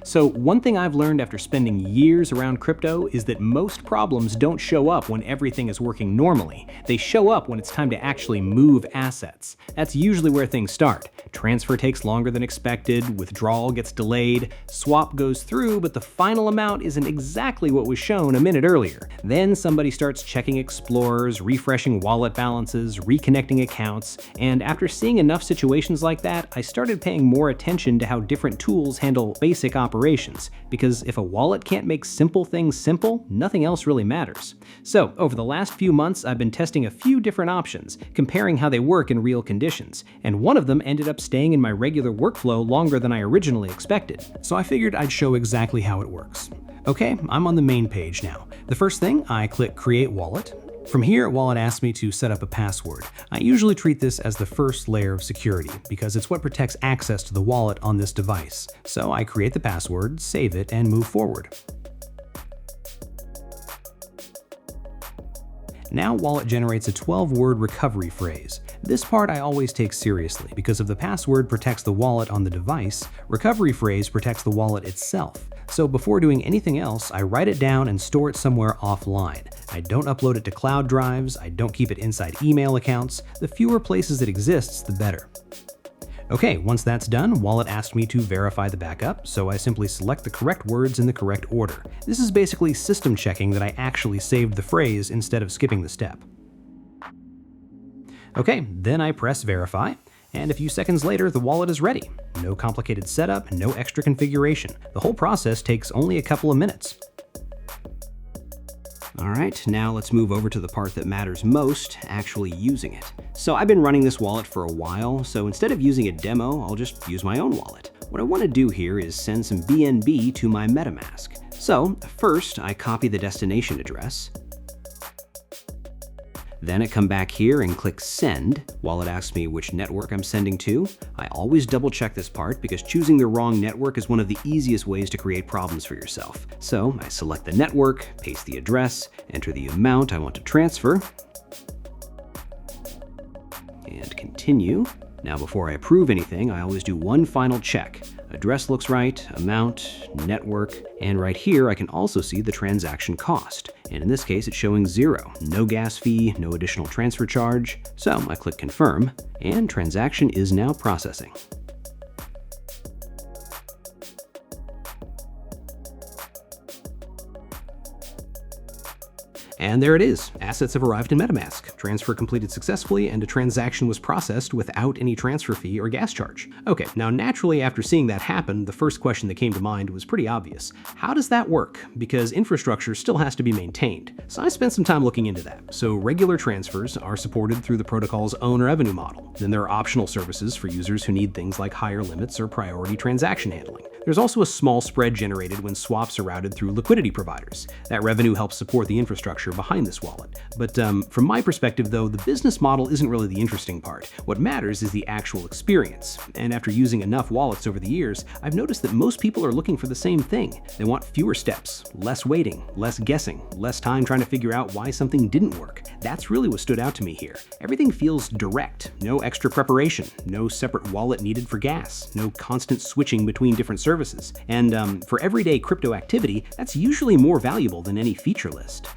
So one thing I've learned after spending years around crypto is that most problems don't show up when everything is working normally. They show up when it's time to actually move assets. That's usually where things start. Transfer takes longer than expected, withdrawal gets delayed, swap goes through, but the final amount isn't exactly what was shown a minute earlier. Then somebody starts checking explorers, refreshing wallet balances, reconnecting accounts, and after seeing enough situations like that, I started paying more attention to how different tools handle basic operations, because if a wallet can't make simple things simple, nothing else really matters. So, over the last few months, I've been testing a few different options, comparing how they work in real conditions, and one of them ended up staying in my regular workflow longer than I originally expected. So I figured I'd show exactly how it works. Okay, I'm on the main page now. The first thing, I click Create Wallet. From here, Wallet asks me to set up a password. I usually treat this as the first layer of security because it's what protects access to the wallet on this device. So I create the password, save it, and move forward. Now Wallet generates a 12-word recovery phrase. This part I always take seriously because if the password protects the wallet on the device, recovery phrase protects the wallet itself. So before doing anything else, I write it down and store it somewhere offline. I don't upload it to cloud drives, I don't keep it inside email accounts. The fewer places it exists, the better. Okay, once that's done, Wallet asked me to verify the backup, so I simply select the correct words in the correct order. This is basically system checking that I actually saved the phrase instead of skipping the step. Okay, then I press verify, and a few seconds later, the wallet is ready. No complicated setup, no extra configuration. The whole process takes only a couple of minutes. All right, now let's move over to the part that matters most, actually using it. So I've been running this wallet for a while, so instead of using a demo, I'll just use my own wallet. What I want to do here is send some BNB to my MetaMask. So first, I copy the destination address. Then I come back here and click Send. Wallet asks me which network I'm sending to. I always double check this part because choosing the wrong network is one of the easiest ways to create problems for yourself. So I select the network, paste the address, enter the amount I want to transfer, and continue. Now before I approve anything, I always do one final check. Address looks right, amount, network, and right here I can also see the transaction cost. And in this case, it's showing 0. No gas fee, no additional transfer charge. So I click confirm, and transaction is now processing. And there it is. Assets have arrived in MetaMask. Transfer completed successfully, and a transaction was processed without any transfer fee or gas charge. Okay, now naturally after seeing that happen, the first question that came to mind was pretty obvious. How does that work? Because infrastructure still has to be maintained. So I spent some time looking into that. So regular transfers are supported through the protocol's own revenue model. Then there are optional services for users who need things like higher limits or priority transaction handling. There's also a small spread generated when swaps are routed through liquidity providers. That revenue helps support the infrastructure behind this wallet. But from my perspective though, the business model isn't really the interesting part. What matters is the actual experience. And after using enough wallets over the years, I've noticed that most people are looking for the same thing. They want fewer steps, less waiting, less guessing, less time trying to figure out why something didn't work. That's really what stood out to me here. Everything feels direct, no extra preparation, no separate wallet needed for gas, no constant switching between different services. And for everyday crypto activity, that's usually more valuable than any feature list.